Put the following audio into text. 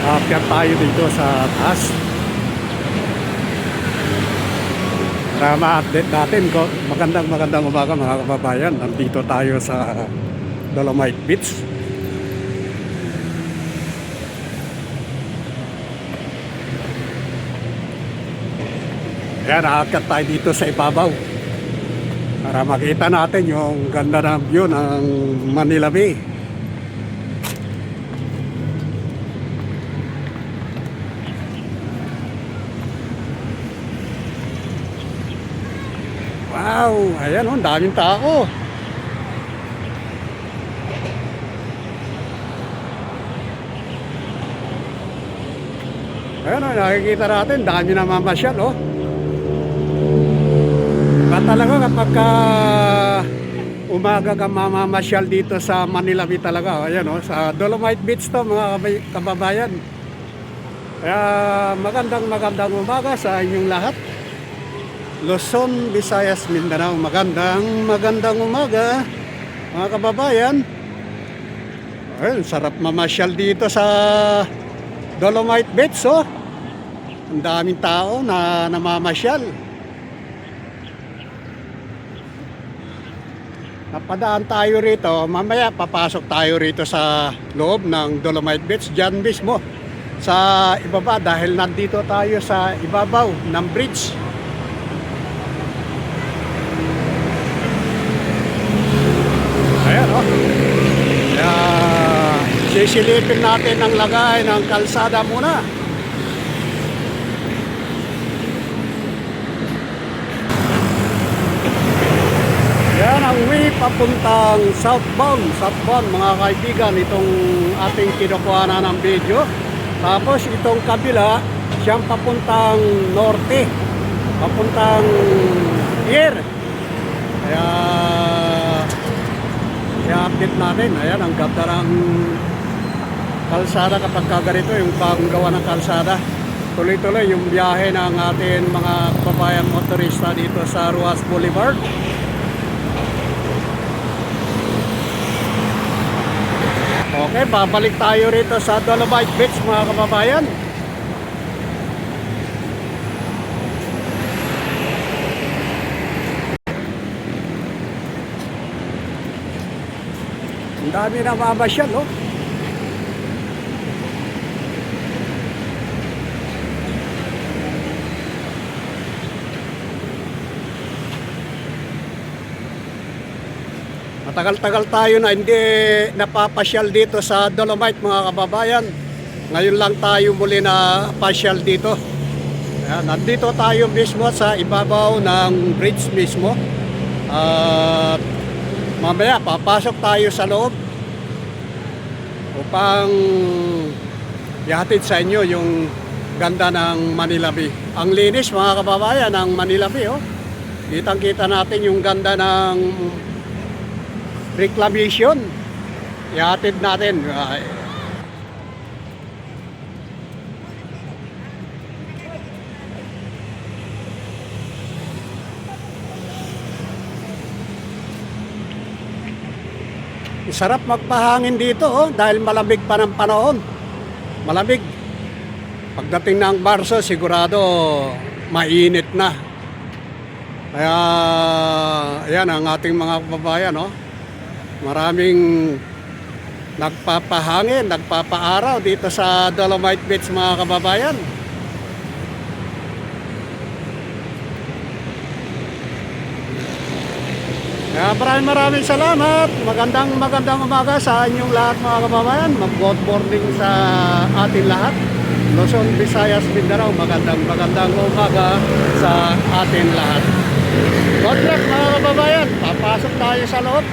Aakyat tayo dito sa taas para ma-update natin ko. Magandang umaga mga kababayan. Nandito tayo sa Dolomite Beach. Ayan, aakyat tayo dito sa ibabaw para makita natin yung ganda ng view ng Manila Bay. Wow, ayan oh, daming tao. Ayan oh, nakikita natin, dami na mamasyal oh. Talaga kapag umaga ka mamamasyal dito sa Manila Bay talaga. Ayan oh, sa Dolomite Beach to mga kababayan. Kaya magandang umaga sa inyong lahat. Luzon, Visayas, Mindanao, magandang umaga mga kababayan. Ayun, sarap mamasyal dito sa Dolomite Beach oh. Ang daming tao na namamasyal. Napadaan tayo rito, mamaya papasok tayo rito sa loob ng Dolomite Beach, dyan mismo sa ibaba, dahil nandito tayo sa ibabaw ng bridge. Ayan o. Kaya sisilipin natin ang lagay ng kalsada muna. Yan ang way papuntang southbound mga kaibigan, itong ating kinukuhanan ng video. Tapos itong kabila, siyang papuntang norte, papuntang pier. Kaya i-update natin. Ayan, ang ganda ng kalsada kapag kaganito, yung bagong gawa ng kalsada. Tuloy-tuloy yung biyahe ng ating mga kababayan motorista dito sa Ruas Boulevard. Okay, babalik tayo rito sa Dolomite Beach mga kababayan. Ang dami na mamasyal, oh. Matagal-tagal tayo na hindi napapasyal dito sa Dolomite mga kababayan. Ngayon lang tayo muli na pasyal dito. Ayan, nandito tayo mismo sa ibabaw ng bridge mismo. At mamaya papasok tayo sa loob upang ihatid sa inyo yung ganda ng Manila Bay. Ang linis mga kababayan ng Manila Bay oh. Kitang-kita natin yung ganda ng reclamation. Ihatid natin. Sarap magpahangin dito oh, dahil malamig pa ng panahon. Malamig. Pagdating ng Marso sigurado mainit na. Kaya ayan ang ating mga kababayan oh. Maraming nagpapahangin, nagpapaaraw dito sa Dolomite Beach mga kababayan. Kaya maraming salamat. Magandang umaga sa inyong lahat mga kababayan. Mag-good morning sa atin lahat. Luzon, Visayas, Mindanao, magandang umaga sa atin lahat. God bless mga kababayan. Papasok tayo sa loob.